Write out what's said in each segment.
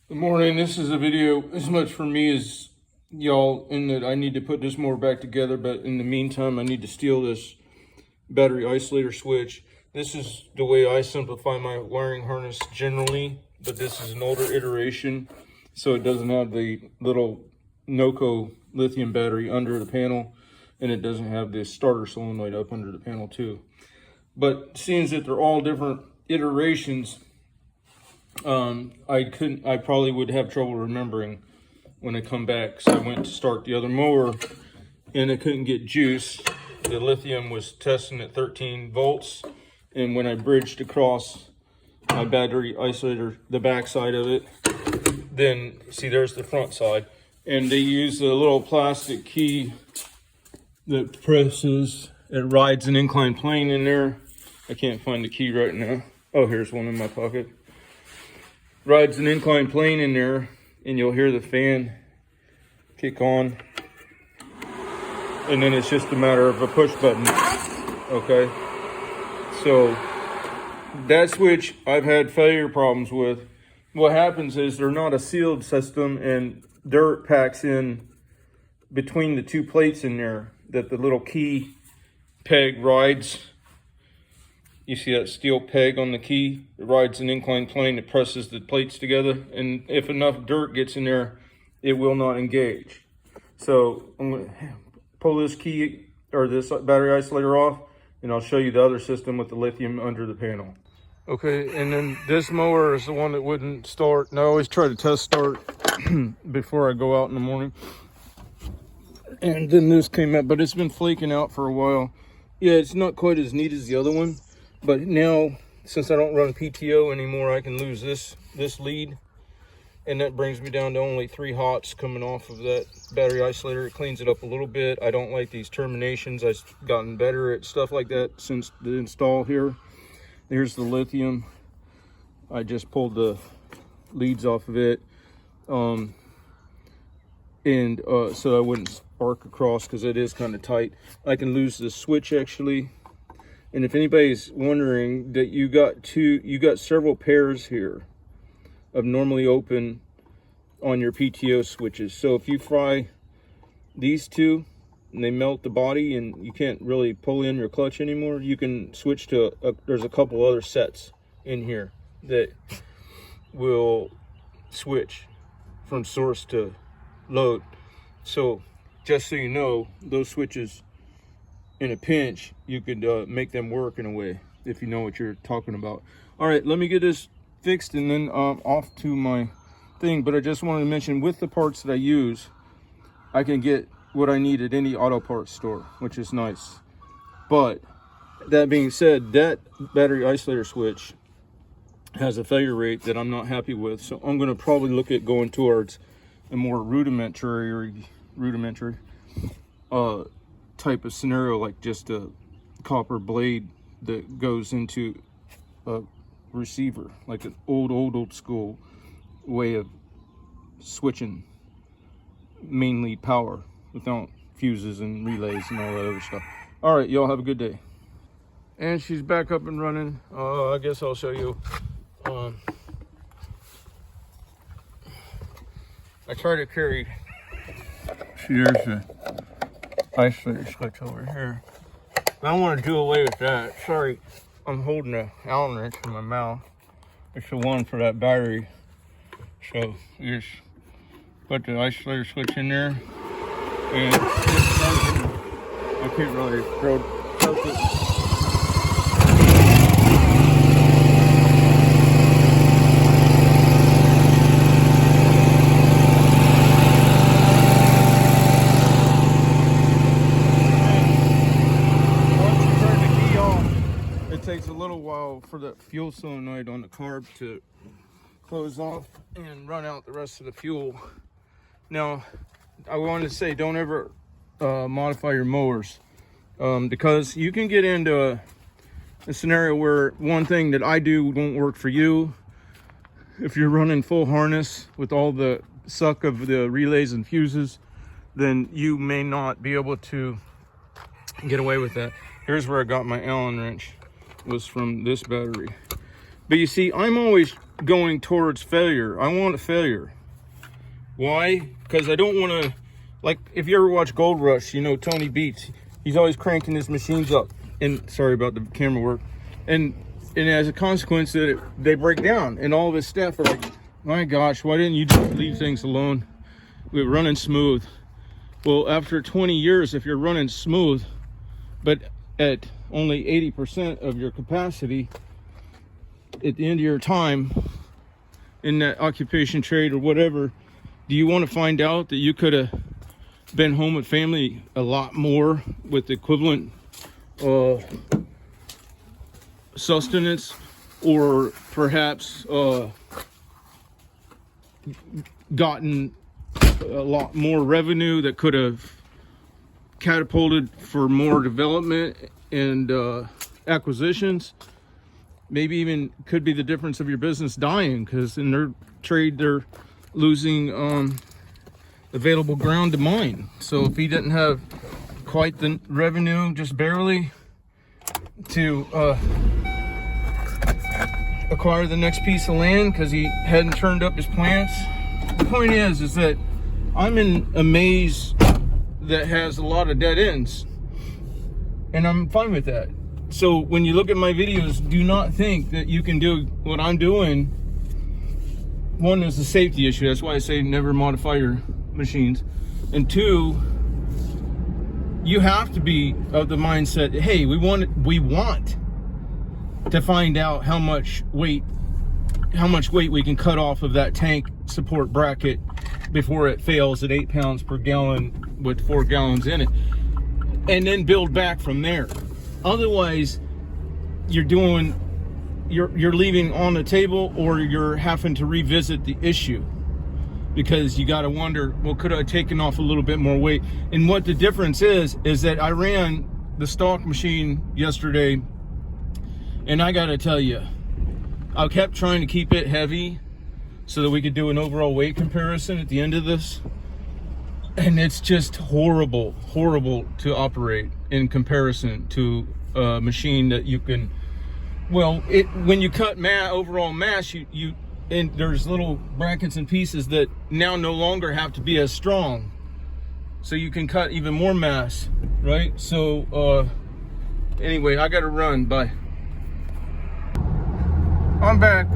Good morning. This is a video as much for me as y'all, in that I need to put this mower back together, but in the meantime I need to steal this battery isolator switch. This is the way I simplify my wiring harness generally, but this is an older iteration, so it doesn't have the little Noco lithium battery under the panel, and it doesn't have the starter solenoid up under the panel too. But seeing that they're all different iterations, I probably would have trouble remembering when I come back. So I went to start the other mower and I couldn't get juice. The lithium was testing at 13 volts. And when I bridged across my battery isolator, the back side of it, then see, there's the front side. And they use a little plastic key that presses, it rides an inclined plane in there. I can't find the key right now. Oh, here's one in my pocket. Rides an inclined plane in there, and you'll hear the fan kick on, and then it's just a matter of a push button. Okay, so that switch I've had failure problems with. What happens is they're not a sealed system, and dirt packs in between the two plates in there that the little key peg rides. You see that steel peg on the key? It rides an inclined plane that presses the plates together. And if enough dirt gets in there, it will not engage. So I'm going to pull this key or this battery isolator off, and I'll show you the other system with the lithium under the panel. Okay, and then this mower is the one that wouldn't start. And I always try to test start before I go out in the morning. And then this came out, but it's been flaking out for a while. Yeah, it's not quite as neat as the other one. But now, since I don't run PTO anymore, I can lose this lead. And that brings me down to only 3 hots coming off of that battery isolator. It cleans it up a little bit. I don't like these terminations. I've gotten better at stuff like that since the install here. Here's the lithium. I just pulled the leads off of it. So I wouldn't spark across, because it is kind of tight. I can lose the switch actually. And if anybody's wondering, that you got several pairs here of normally open on your PTO switches. So if you fry these two and they melt the body and you can't really pull in your clutch anymore, you can switch to there's a couple other sets in here that will switch from source to load. So just so you know, those switches, in a pinch, you could make them work in a way, if you know what you're talking about. All right, let me get this fixed and then off to my thing. But I just wanted to mention, with the parts that I use, I can get what I need at any auto parts store, which is nice. But that being said, that battery isolator switch has a failure rate that I'm not happy with. So I'm going to probably look at going towards a more rudimentary type of scenario, like just a copper blade that goes into a receiver, like an old school way of switching mainly power without fuses and relays and all that other stuff. All right, y'all have a good day. And she's back up and running. I guess I'll show you. I try to carry, there's the isolator switch over here. I want to do away with that. Sorry, I'm holding a Allen wrench in my mouth. It's the one for that battery. So you just put the isolator switch in there, and I can't really tilt it. Takes a little while for the fuel solenoid on the carb to close off and run out the rest of the fuel. Now, I wanted to say, don't ever modify your mowers, because you can get into a scenario where one thing that I do won't work for you. If you're running full harness with all the suck of the relays and fuses, then you may not be able to get away with that. Here's where I got my Allen wrench, was from this battery. But you see, I'm always going towards failure. I want a failure. Why? Because I don't want to, like, if you ever watch Gold Rush, you know Tony Beats, he's always cranking his machines up. And sorry about the camera work. And as a consequence, that they break down, and all of his staff are like, my gosh, why didn't you just leave things alone? We're running smooth. Well, after 20 years, if you're running smooth, but at only 80% of your capacity, at the end of your time in that occupation, trade, or whatever, do you want to find out that you could have been home with family a lot more with equivalent sustenance, or perhaps gotten a lot more revenue that could have catapulted for more development and acquisitions? Maybe even could be the difference of your business dying, because in their trade they're losing available ground to mine. So if he didn't have quite the revenue, just barely, to acquire the next piece of land because he hadn't turned up his plants. The point is that I'm in a maze that has a lot of dead ends, and I'm fine with that. So when you look at my videos, do not think that you can do what I'm doing. One is a safety issue. That's why I say never modify your machines. And two, you have to be of the mindset, hey, we want to find out how much weight we can cut off of that tank support bracket before it fails at 8 pounds per gallon with 4 gallons in it, and then build back from there. Otherwise, you're leaving on the table, or you're having to revisit the issue, because you got to wonder, well, could I have taken off a little bit more weight? And what the difference is that I ran the stock machine yesterday, and I got to tell you, I kept trying to keep it heavy so that we could do an overall weight comparison at the end of this. And it's just horrible to operate in comparison to a machine that you can, well, when you cut overall mass, and there's little brackets and pieces that now no longer have to be as strong, so you can cut even more mass, right? So anyway, I gotta run. Bye. I'm back.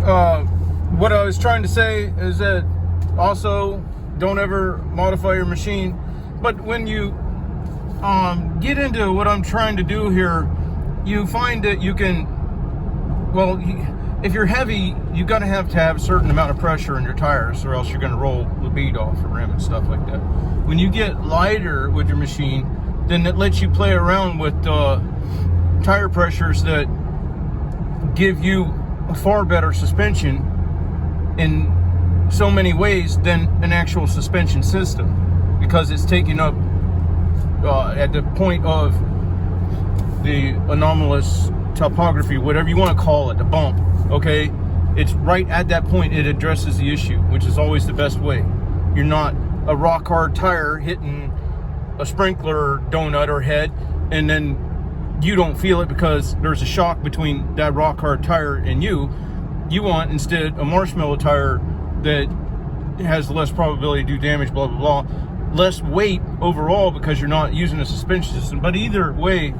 What I was trying to say is that also, don't ever modify your machine. But when you get into what I'm trying to do here, you find that you can, well, if you're heavy, you got to have a certain amount of pressure in your tires, or else you're going to roll the bead off the rim and stuff like that. When you get lighter with your machine, then it lets you play around with tire pressures that give you a far better suspension in so many ways than an actual suspension system, because it's taking up at the point of the anomalous topography, whatever you want to call it, the bump, okay? It's right at that point it addresses the issue, which is always the best way. You're not a rock hard tire hitting a sprinkler donut or head, and then you don't feel it because there's a shock between that rock hard tire and you. You want instead a marshmallow tire that has less probability to do damage, blah, blah, blah. Less weight overall because you're not using a suspension system. But either way,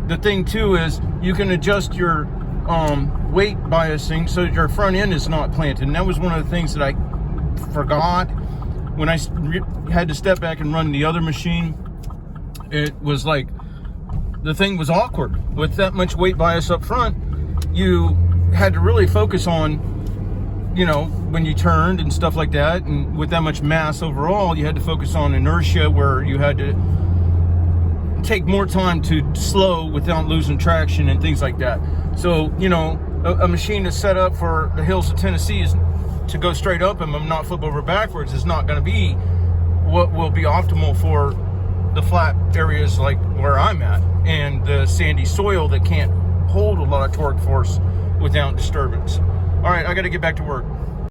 the thing too is you can adjust your weight biasing so that your front end is not planted. And that was one of the things that I forgot when I had to step back and run the other machine. It was like, the thing was awkward. With that much weight bias up front, you had to really focus on, you know, when you turned and stuff like that, and with that much mass overall, you had to focus on inertia, where you had to take more time to slow without losing traction and things like that. So, you know, a machine that's set up for the hills of Tennessee is to go straight up and not flip over backwards is not going to be what will be optimal for the flat areas like where I'm at, and the sandy soil that can't hold a lot of torque force without disturbance. All right, I got to get back to work.